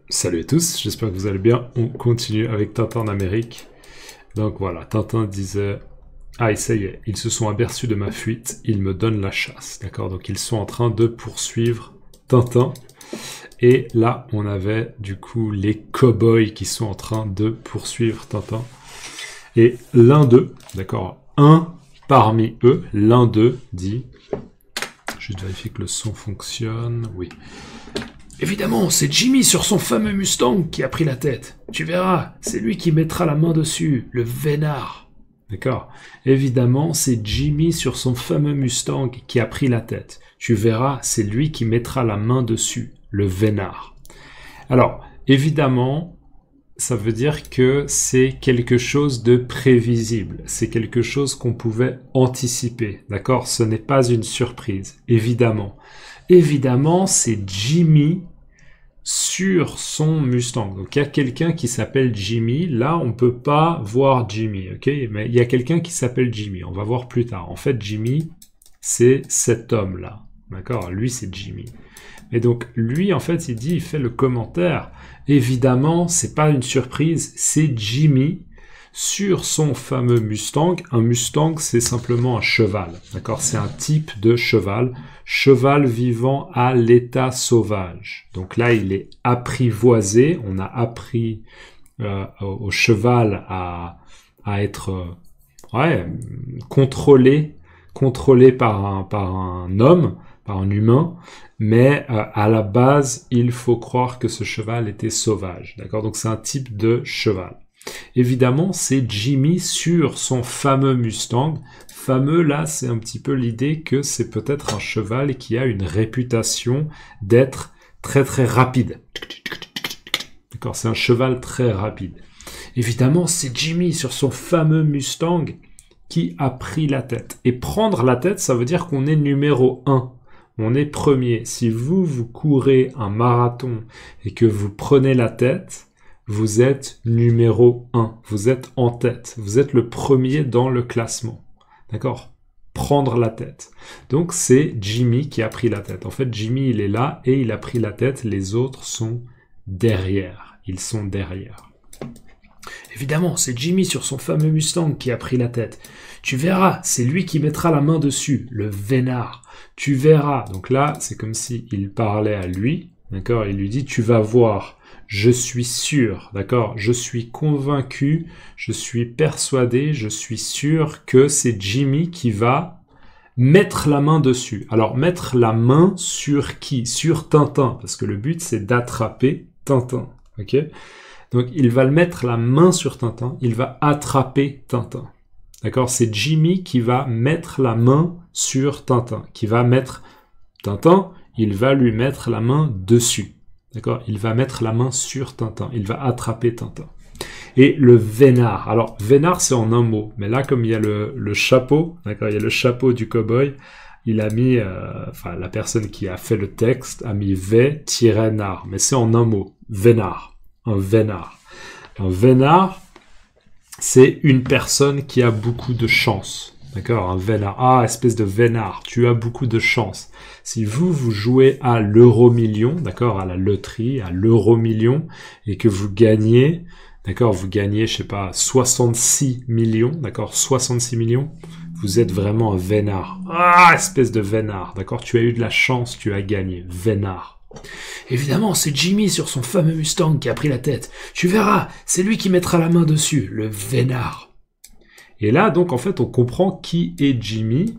Salut à tous, j'espère que vous allez bien. On continue avec Tintin en Amérique. Donc voilà, Tintin disait... Ah, et ça y est, ils se sont aperçus de ma fuite, ils me donnent la chasse. D'accord, donc ils sont en train de poursuivre Tintin. Et là, on avait du coup les cow-boys qui sont en train de poursuivre Tintin. Et l'un d'eux, d'accord, un parmi eux, l'un d'eux dit... Juste vérifier que le son fonctionne, oui. Évidemment, c'est Jimmy sur son fameux Mustang qui a pris la tête. Tu verras, c'est lui qui mettra la main dessus, le vénard. D'accord. Évidemment, c'est Jimmy sur son fameux Mustang qui a pris la tête. Tu verras, c'est lui qui mettra la main dessus, le vénard. Alors, évidemment, ça veut dire que c'est quelque chose de prévisible. C'est quelque chose qu'on pouvait anticiper. D'accord? Ce n'est pas une surprise, évidemment. Évidemment, c'est Jimmy sur son Mustang. Donc, il y a quelqu'un qui s'appelle Jimmy. Là, on ne peut pas voir Jimmy, ok? Mais il y a quelqu'un qui s'appelle Jimmy. On va voir plus tard. En fait, Jimmy, c'est cet homme-là. D'accord? Lui, c'est Jimmy. Et donc, lui, en fait, il fait le commentaire. Évidemment, c'est pas une surprise. C'est Jimmy sur son fameux Mustang. Un Mustang, c'est simplement un cheval. D'accord? C'est un type de cheval. Cheval vivant à l'état sauvage. Donc là, il est apprivoisé. On a appris au cheval à être contrôlé par un homme, par un humain. Mais à la base, il faut croire que ce cheval était sauvage. D'accord? Donc c'est un type de cheval. Évidemment, c'est Jimmy sur son fameux Mustang. Fameux, là, c'est un petit peu l'idée que c'est peut-être un cheval qui a une réputation d'être très très rapide. D'accord, c'est un cheval très rapide. Évidemment, c'est Jimmy sur son fameux Mustang qui a pris la tête. Et prendre la tête, ça veut dire qu'on est numéro 1. On est premier. Si vous courez un marathon et que vous prenez la tête, vous êtes numéro 1. Vous êtes en tête. Vous êtes le premier dans le classement. D'accord? Prendre la tête. Donc, c'est Jimmy qui a pris la tête. En fait, Jimmy, il est là et il a pris la tête. Les autres sont derrière. Ils sont derrière. Évidemment, c'est Jimmy sur son fameux Mustang qui a pris la tête. Tu verras, c'est lui qui mettra la main dessus, le vénard. Tu verras. Donc là, c'est comme s'il parlait à lui. D'accord? Il lui dit, tu vas voir. Je suis sûr, d'accord? Je suis convaincu, je suis persuadé, je suis sûr que c'est Jimmy qui va mettre la main dessus. Alors, mettre la main sur qui? Sur Tintin, parce que le but, c'est d'attraper Tintin, ok? Donc, il va le mettre la main sur Tintin, il va attraper Tintin, d'accord? C'est Jimmy qui va mettre la main sur Tintin, qui va mettre Tintin, il va lui mettre la main dessus. D'accord? Il va mettre la main sur Tintin. Il va attraper Tintin. Et le vénard. Alors, vénard, c'est en un mot. Mais là, comme il y a le chapeau, d'accord? Il y a le chapeau du cow-boy. Il a mis, la personne qui a fait le texte a mis V-nard. Mais c'est en un mot. Vénard. Un vénard. Un vénard, c'est une personne qui a beaucoup de chance. D'accord? Un vénard. Ah, espèce de vénard. Tu as beaucoup de chance. Si vous jouez à l'euro-million, d'accord, à la loterie, à l'euro-million, et que vous gagnez, d'accord, vous gagnez, je sais pas, 66 millions, d'accord, 66 millions, vous êtes vraiment un vénard. Ah, espèce de vénard, d'accord, tu as eu de la chance, tu as gagné, vénard. Évidemment, c'est Jimmy sur son fameux Mustang qui a pris la tête. Tu verras, c'est lui qui mettra la main dessus, le vénard. Et là, donc, en fait, on comprend qui est Jimmy.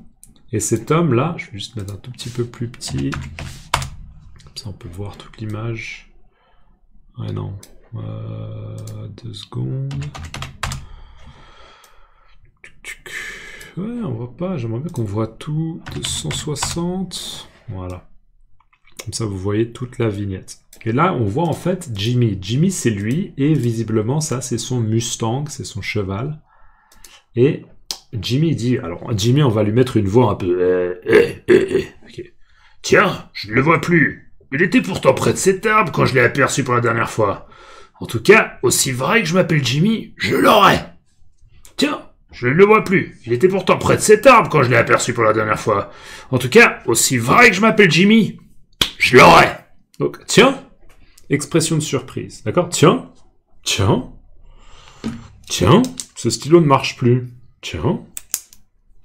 Et cet homme-là, je vais juste mettre un tout petit peu plus petit. Comme ça, on peut voir toute l'image. Ouais, non. 2 secondes. Ouais, on voit pas. J'aimerais bien qu'on voit tout. 260. Voilà. Comme ça, vous voyez toute la vignette. Et là, on voit en fait Jimmy. Jimmy, c'est lui. Et visiblement, ça, c'est son Mustang. C'est son cheval. Et Jimmy dit, alors Jimmy, on va lui mettre une voix un peu... Okay. Tiens, je ne le vois plus. Il était pourtant près de cet arbre quand je l'ai aperçu pour la dernière fois. En tout cas, aussi vrai que je m'appelle Jimmy, je l'aurais. Tiens, je ne le vois plus. Il était pourtant près de cet arbre quand je l'ai aperçu pour la dernière fois. En tout cas, aussi vrai que je m'appelle Jimmy, je l'aurais. Donc, tiens, expression de surprise, d'accord? Tiens, tiens, tiens, ce stylo ne marche plus. Tiens,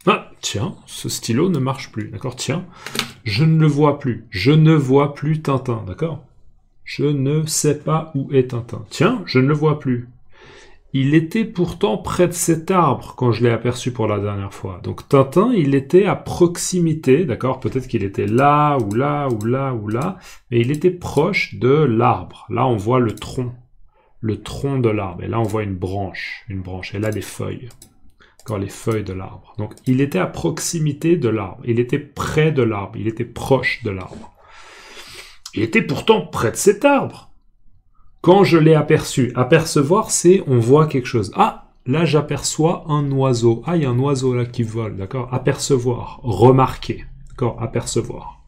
ah, tiens, ce stylo ne marche plus, d'accord? Tiens, je ne le vois plus. Je ne vois plus Tintin, d'accord? Je ne sais pas où est Tintin. Tiens, je ne le vois plus. Il était pourtant près de cet arbre quand je l'ai aperçu pour la dernière fois. Donc Tintin, il était à proximité, d'accord? Peut-être qu'il était là, ou là, ou là, ou là, mais il était proche de l'arbre. Là, on voit le tronc de l'arbre. Et là, on voit une branche, et là, les feuilles. D'accord, les feuilles de l'arbre. Donc, il était à proximité de l'arbre. Il était près de l'arbre. Il était proche de l'arbre. Il était pourtant près de cet arbre. Quand je l'ai aperçu, apercevoir, c'est on voit quelque chose. Ah, là j'aperçois un oiseau. Ah, il y a un oiseau là qui vole, d'accord? Apercevoir, remarquer, d'accord? Apercevoir.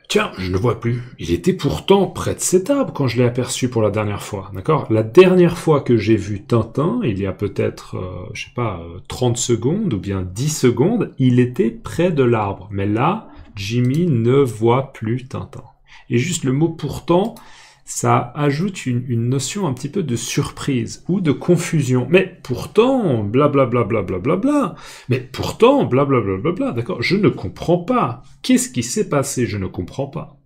Tiens, je ne le vois plus. Il était pourtant près de cet arbre quand je l'ai aperçu pour la dernière fois, d'accord? La dernière fois que j'ai vu Tintin, il y a peut-être, 30 secondes ou bien 10 secondes, il était près de l'arbre. Mais là, Jimmy ne voit plus Tintin. Et juste le mot pourtant, ça ajoute une notion un petit peu de surprise ou de confusion. Mais pourtant, blablabla, blablabla, mais pourtant, blablabla, blablabla, d'accord, je ne comprends pas. Qu'est-ce qui s'est passé? Je ne comprends pas.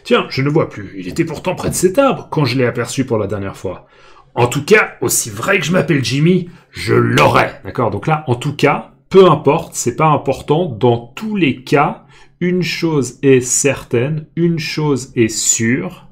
Tiens, je ne vois plus. Il était pourtant près de cet arbre quand je l'ai aperçu pour la dernière fois. En tout cas, aussi vrai que je m'appelle Jimmy, je l'aurai. D'accord? Donc là, en tout cas, peu importe, c'est pas important. Dans tous les cas, une chose est certaine, une chose est sûre,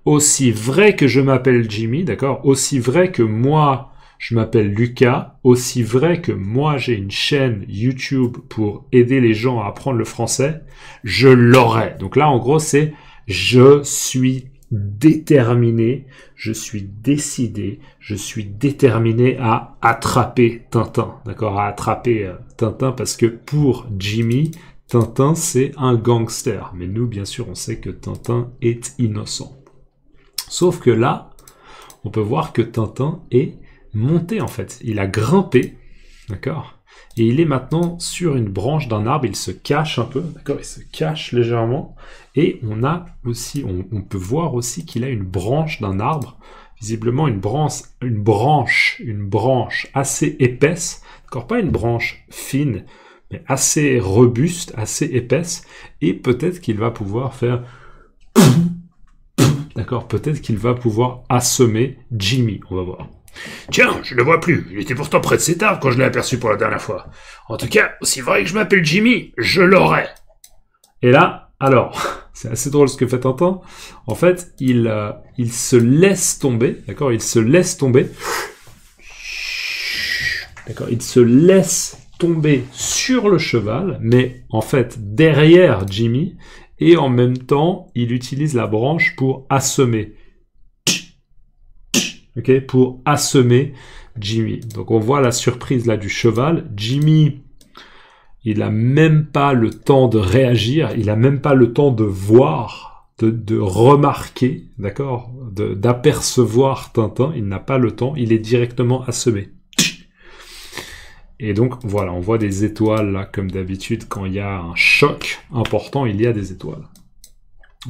aussi vrai que je m'appelle Jimmy, d'accord, aussi vrai que moi je m'appelle Lucas, aussi vrai que moi j'ai une chaîne YouTube pour aider les gens à apprendre le français, je l'aurai. Donc là en gros c'est je suis déterminé, je suis décidé, je suis déterminé à attraper Tintin, d'accord, à attraper Tintin parce que pour Jimmy, Tintin, c'est un gangster. Mais nous, bien sûr, on sait que Tintin est innocent. Sauf que là, on peut voir que Tintin est monté, en fait. Il a grimpé, d'accord? Et il est maintenant sur une branche d'un arbre. Il se cache un peu, d'accord? Il se cache légèrement. Et on a aussi, on peut voir aussi qu'il a une branche d'un arbre. Visiblement, une branche assez épaisse. D'accord? Pas une branche fine, mais assez robuste, assez épaisse, et peut-être qu'il va pouvoir faire... D'accord, peut-être qu'il va pouvoir assommer Jimmy, on va voir. Tiens, je ne le vois plus, il était pourtant près de cet arbre quand je l'ai aperçu pour la dernière fois. En tout cas, aussi vrai que je m'appelle Jimmy, je l'aurai. Et là, alors, c'est assez drôle ce que fait Tintin. En fait, il se laisse tomber, d'accord, il se laisse tomber. D'accord, il se laisse tomber sur le cheval, mais en fait derrière Jimmy, et en même temps, il utilise la branche pour assommer. Ok, pour assommer Jimmy. Donc on voit la surprise là du cheval. Jimmy, il a même pas le temps de réagir, il a même pas le temps de voir, de remarquer, d'accord, d'apercevoir Tintin, il n'a pas le temps, il est directement assommé. Et donc, voilà, on voit des étoiles, là, comme d'habitude, quand il y a un choc important, il y a des étoiles.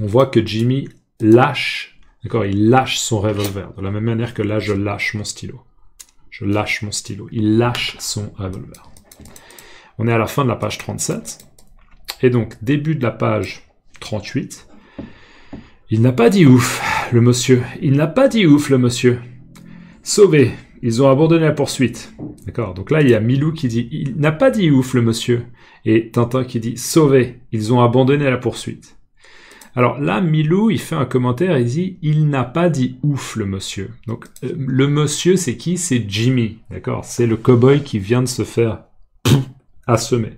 On voit que Jimmy lâche, d'accord, il lâche son revolver, de la même manière que là, je lâche mon stylo. Je lâche mon stylo. Il lâche son revolver. On est à la fin de la page 37. Et donc, début de la page 38. Il n'a pas dit ouf, le monsieur. Il n'a pas dit ouf, le monsieur. Sauvé. Ils ont abandonné la poursuite. D'accord. Donc là, il y a Milou qui dit « Il n'a pas dit ouf, le monsieur ». Et Tintin qui dit « Sauvé, ils ont abandonné la poursuite ». Alors là, Milou, il fait un commentaire, il dit « Il n'a pas dit ouf, le monsieur ». Donc, le monsieur, c'est qui? C'est Jimmy. D'accord. C'est le cow-boy qui vient de se faire assommer.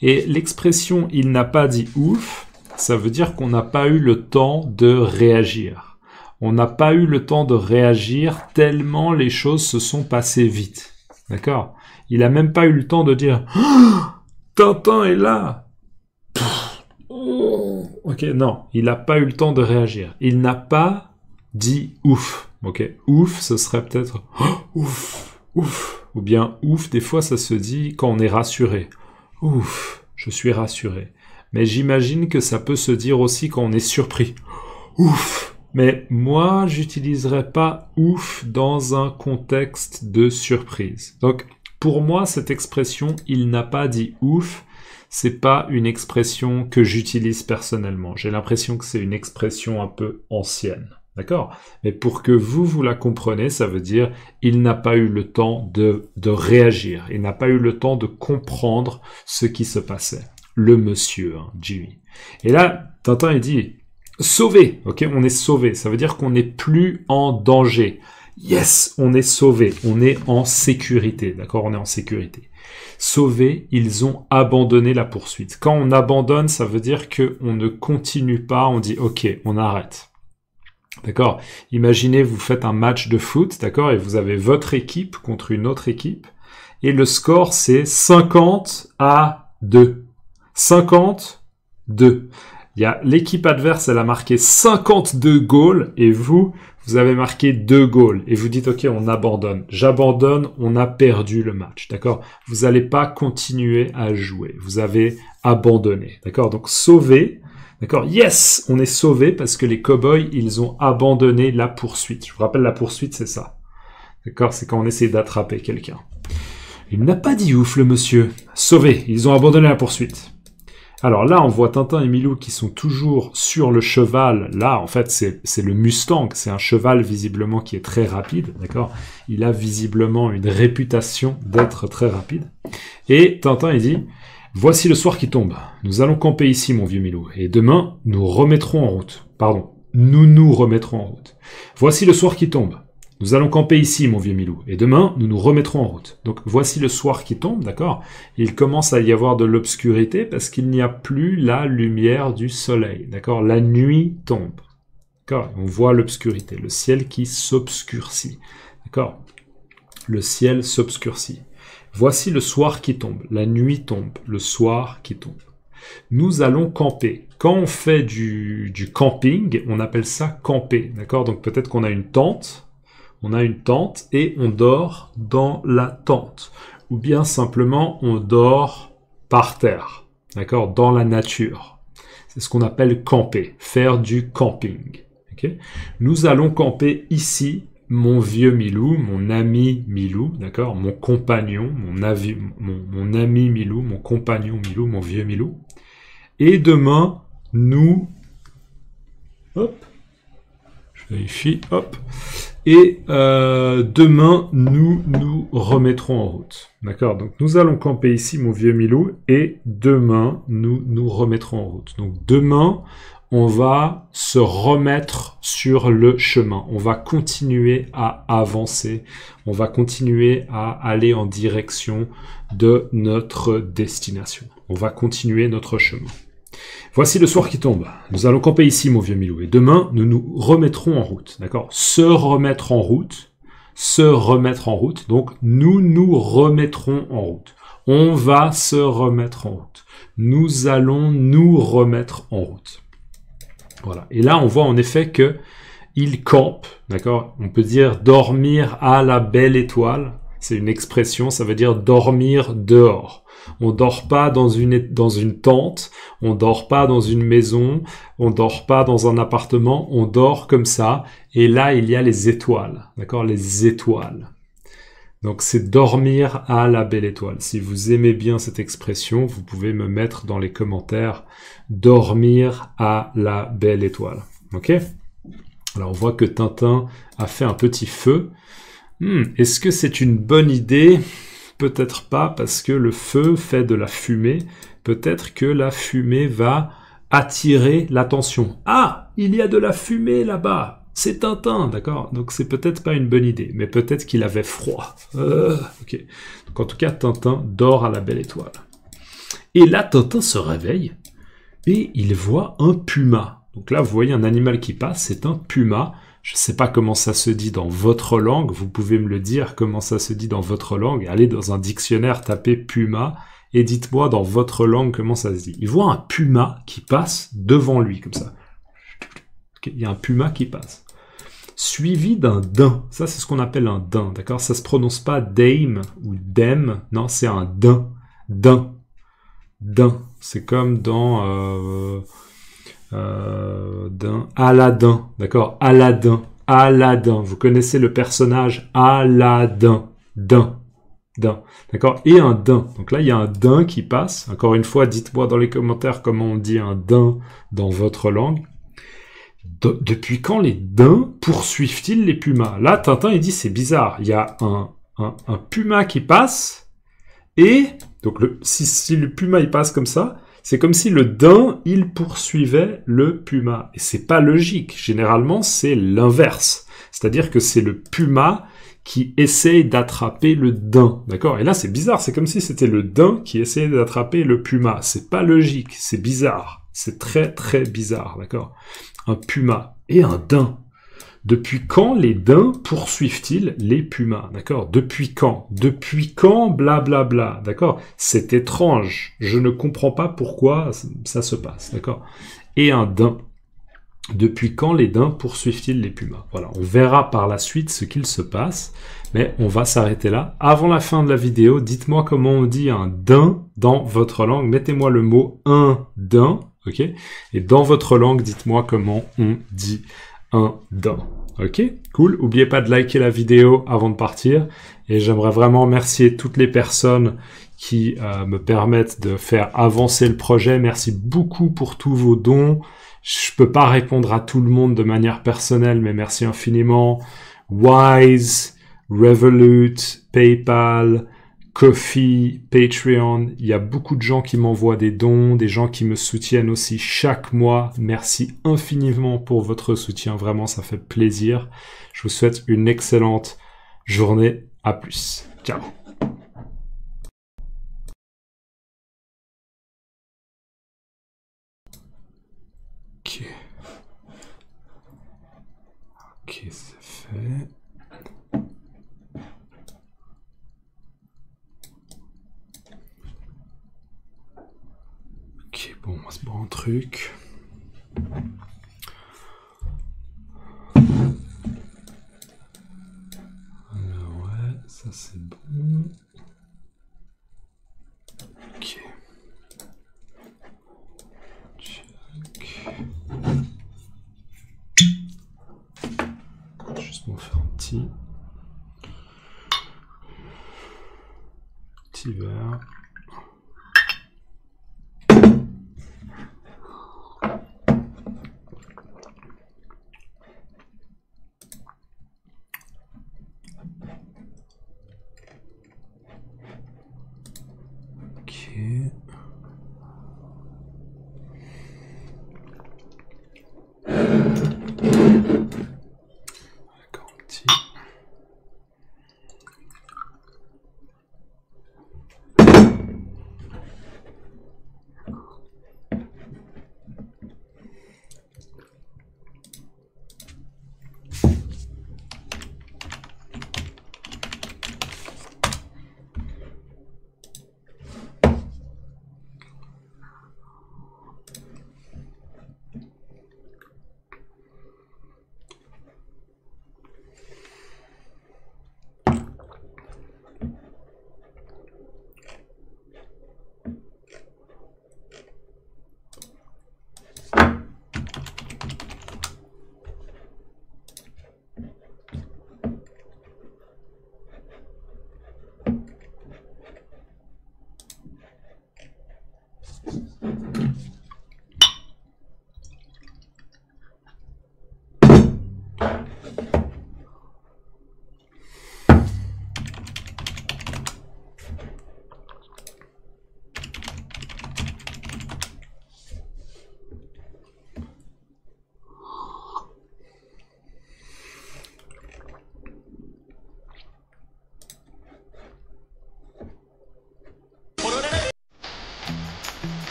Et l'expression « Il n'a pas dit ouf », ça veut dire qu'on n'a pas eu le temps de réagir. On n'a pas eu le temps de réagir tellement les choses se sont passées vite. D'accord? Il a même pas eu le temps de dire oh, « Tintin est là !» Ok, non, il n'a pas eu le temps de réagir. Il n'a pas dit « ouf ». Ok, ouf, ce serait peut-être oh, « ouf, ouf ». Ou bien « ouf », des fois ça se dit quand on est rassuré. « Ouf, je suis rassuré ». Mais j'imagine que ça peut se dire aussi quand on est surpris. ouf. Mais moi, j'utiliserais pas ouf dans un contexte de surprise. Donc, pour moi, cette expression, il n'a pas dit ouf, c'est pas une expression que j'utilise personnellement. J'ai l'impression que c'est une expression un peu ancienne. D'accord? Mais pour que vous la compreniez, ça veut dire il n'a pas eu le temps de réagir. Il n'a pas eu le temps de comprendre ce qui se passait. Le monsieur, hein, Jimmy. Et là, Tintin, il dit sauvé. Ok, on est sauvé. Ça veut dire qu'on n'est plus en danger. Yes, on est sauvé. On est en sécurité. D'accord? On est en sécurité. Sauvé, ils ont abandonné la poursuite. Quand on abandonne, ça veut dire qu'on ne continue pas. On dit ok, on arrête. D'accord? Imaginez, vous faites un match de foot, d'accord? Et vous avez votre équipe contre une autre équipe. Et le score, c'est 50-2. 52. Il y a l'équipe adverse, elle a marqué 52 goals. Et vous avez marqué 2 goals. Et vous dites, ok, on abandonne. J'abandonne, on a perdu le match. D'accord? Vous n'allez pas continuer à jouer. Vous avez abandonné. D'accord? Donc, sauver. D'accord? Yes! On est sauvé parce que les cow-boys, ils ont abandonné la poursuite. Je vous rappelle, la poursuite, c'est ça. D'accord? C'est quand on essaie d'attraper quelqu'un. Il n'a pas dit ouf, le monsieur. Sauvé. Ils ont abandonné la poursuite. Alors là, on voit Tintin et Milou qui sont toujours sur le cheval. Là, en fait, c'est le Mustang. C'est un cheval, visiblement, qui est très rapide. D'accord? Il a visiblement une réputation d'être très rapide. Et Tintin, il dit... Voici le soir qui tombe. Nous allons camper ici, mon vieux Milou, et demain, nous remettrons en route. Pardon, nous remettrons en route. Voici le soir qui tombe. Nous allons camper ici, mon vieux Milou, et demain, nous remettrons en route. Donc, voici le soir qui tombe, d'accord? Il commence à y avoir de l'obscurité parce qu'il n'y a plus la lumière du soleil, d'accord? La nuit tombe, d'accord? On voit l'obscurité, le ciel qui s'obscurcit, d'accord? Le ciel s'obscurcit. Voici le soir qui tombe, la nuit tombe, le soir qui tombe. Nous allons camper. Quand on fait du camping, on appelle ça camper, d'accord? Donc peut-être qu'on a une tente et on dort dans la tente. Ou bien simplement on dort par terre, d'accord? Dans la nature. C'est ce qu'on appelle camper, faire du camping. Okay? Nous allons camper ici, mon vieux Milou, mon ami Milou, d'accord, mon compagnon, mon ami Milou, mon compagnon Milou, mon vieux Milou. Et demain, hop, je vérifie, hop. Et demain, nous remettrons en route, d'accord. Donc nous allons camper ici, mon vieux Milou, et demain, nous remettrons en route. Donc demain, on va se remettre sur le chemin. On va continuer à avancer. On va continuer à aller en direction de notre destination. On va continuer notre chemin. Voici le soir qui tombe. Nous allons camper ici, mon vieux Milou. Et demain, nous nous remettrons en route. D'accord? Se remettre en route. Se remettre en route. Donc, nous remettrons en route. On va se remettre en route. Nous allons nous remettre en route. Voilà. Et là, on voit en effet que il campe, d'accord? On peut dire dormir à la belle étoile. C'est une expression, ça veut dire dormir dehors. On dort pas dans une tente, on dort pas dans une maison, on dort pas dans un appartement, on dort comme ça. Et là, il y a les étoiles, d'accord? Les étoiles. Donc, c'est dormir à la belle étoile. Si vous aimez bien cette expression, vous pouvez me mettre dans les commentaires dormir à la belle étoile. Ok? Alors, on voit que Tintin a fait un petit feu. Est-ce que c'est une bonne idée? Peut-être pas, parce que le feu fait de la fumée. Peut-être que la fumée va attirer l'attention. Ah! Il y a de la fumée là-bas! C'est Tintin, d'accord? Donc c'est peut-être pas une bonne idée, mais peut-être qu'il avait froid. Ok. Donc en tout cas, Tintin dort à la belle étoile. Et là, Tintin se réveille et il voit un puma. Donc là, vous voyez un animal qui passe, c'est un puma. Je ne sais pas comment ça se dit dans votre langue, vous pouvez me le dire comment ça se dit dans votre langue. Allez dans un dictionnaire, tapez puma et dites-moi dans votre langue comment ça se dit. Il voit un puma qui passe devant lui, comme ça. Okay, il y a un puma qui passe. Suivi d'un daim. Ça, c'est ce qu'on appelle un daim, d'accord? Ça se prononce pas dame ou dem, non, c'est un daim. Daim. Daim. C'est comme dans Aladdin, d'accord, Aladdin, vous connaissez le personnage Aladdin, d'accord, et un din, donc là il y a un din qui passe, encore une fois, dites-moi dans les commentaires comment on dit un din dans votre langue. Depuis quand les daims poursuivent-ils les pumas? Là, Tintin, il dit, c'est bizarre, il y a un puma qui passe, et, donc si le puma il passe comme ça, c'est comme si le daim, il poursuivait le puma. Et c'est pas logique. Généralement, c'est l'inverse. C'est-à-dire que c'est le puma qui essaye d'attraper le daim. D'accord? Et là, c'est bizarre. C'est comme si c'était le daim qui essayait d'attraper le puma. C'est pas logique. C'est bizarre. C'est très, très bizarre. D'accord? Un puma et un daim. Depuis quand les daims poursuivent-ils les pumas? D'accord? Depuis quand? Depuis quand? Blablabla. Bla bla. D'accord? C'est étrange. Je ne comprends pas pourquoi ça se passe. D'accord? Et un daim. Depuis quand les daims poursuivent-ils les pumas? Voilà. On verra par la suite ce qu'il se passe. Mais on va s'arrêter là. Avant la fin de la vidéo, dites-moi comment on dit un daim dans votre langue. Mettez-moi le mot un daim. Ok? Et dans votre langue, dites-moi comment on dit un daim. Ok, cool. N'oubliez pas de liker la vidéo avant de partir. Et j'aimerais vraiment remercier toutes les personnes qui me permettent de faire avancer le projet. Merci beaucoup pour tous vos dons. Je peux pas répondre à tout le monde de manière personnelle, mais merci infiniment. Wise, Revolut, PayPal, Ko-fi, Patreon, il y a beaucoup de gens qui m'envoient des dons, des gens qui me soutiennent aussi chaque mois. Merci infiniment pour votre soutien, vraiment ça fait plaisir. Je vous souhaite une excellente journée, à plus. Ciao. Ok. Ok, c'est fait. Ok, bon, on va se boire un truc. Alors ouais, ça c'est bon. Ok. Check. Juste pour faire un petit verre. Ok. D'accord, un petit.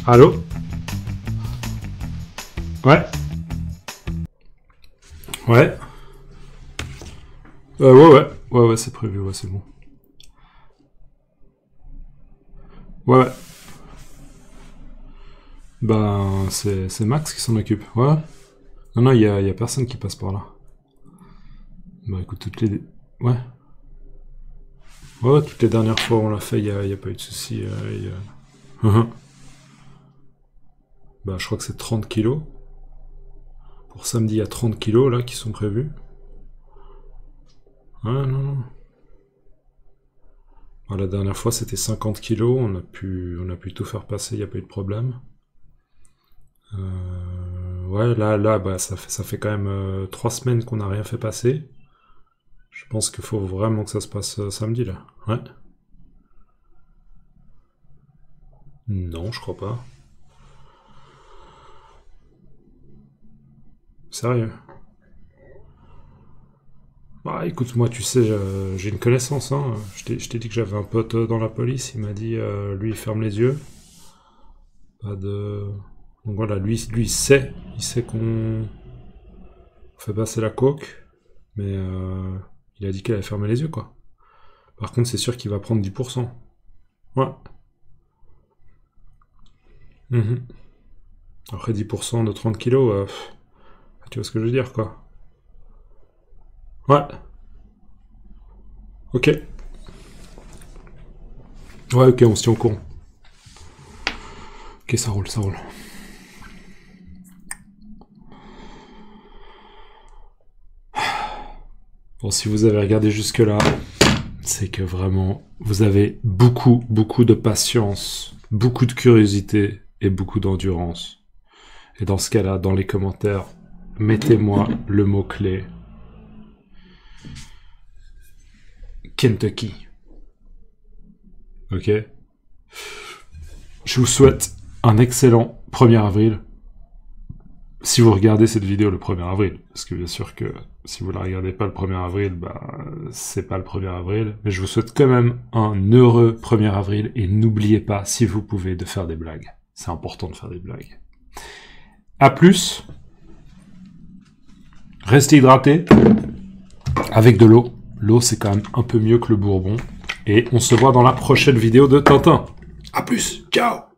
Allô? Ouais. Ouais. Ouais, c'est prévu, ouais, c'est bon. Ouais. Ben, c'est Max qui s'en occupe. Ouais. Non, il y a personne qui passe par là. Bah écoute, Ouais. Ouais, toutes les dernières fois où on l'a fait, y a pas eu de souci. Bah, je crois que c'est 30 kilos. Pour samedi, il y a 30 kilos là qui sont prévus. Ouais, non. Bah, la dernière fois, c'était 50 kilos. On a pu tout faire passer, il n'y a pas eu de problème. Ouais, là, bah, ça fait quand même 3 semaines qu'on n'a rien fait passer. Je pense qu'il faut vraiment que ça se passe samedi, là. Ouais. Non, je crois pas. Sérieux. Bah écoute, moi tu sais, j'ai une connaissance, hein. Je t'ai dit que j'avais un pote dans la police, il m'a dit, lui il ferme les yeux. Pas de... Donc voilà, lui il sait qu'on fait passer la coke, mais il a dit qu'il avait fermé les yeux, quoi. Par contre, c'est sûr qu'il va prendre 10%. Ouais. Mhm. Après 10% de 30 kilos, tu vois ce que je veux dire, quoi. Ouais. Ok. Ouais, ok, on se tient au courant. Ok, ça roule, ça roule. Bon, si vous avez regardé jusque-là, c'est que vraiment, vous avez beaucoup, beaucoup de patience, beaucoup de curiosité et beaucoup d'endurance. Et dans ce cas-là, dans les commentaires, mettez-moi le mot-clé Kentucky. Ok? Je vous souhaite un excellent 1er avril. Si vous regardez cette vidéo le 1er avril, parce que bien sûr que si vous la regardez pas le 1er avril, bah c'est pas le 1er avril, mais je vous souhaite quand même un heureux 1er avril et n'oubliez pas, si vous pouvez, de faire des blagues. C'est important de faire des blagues. A plus, restez hydratés avec de l'eau. L'eau c'est quand même un peu mieux que le bourbon. Et on se voit dans la prochaine vidéo de Tintin. A plus, ciao!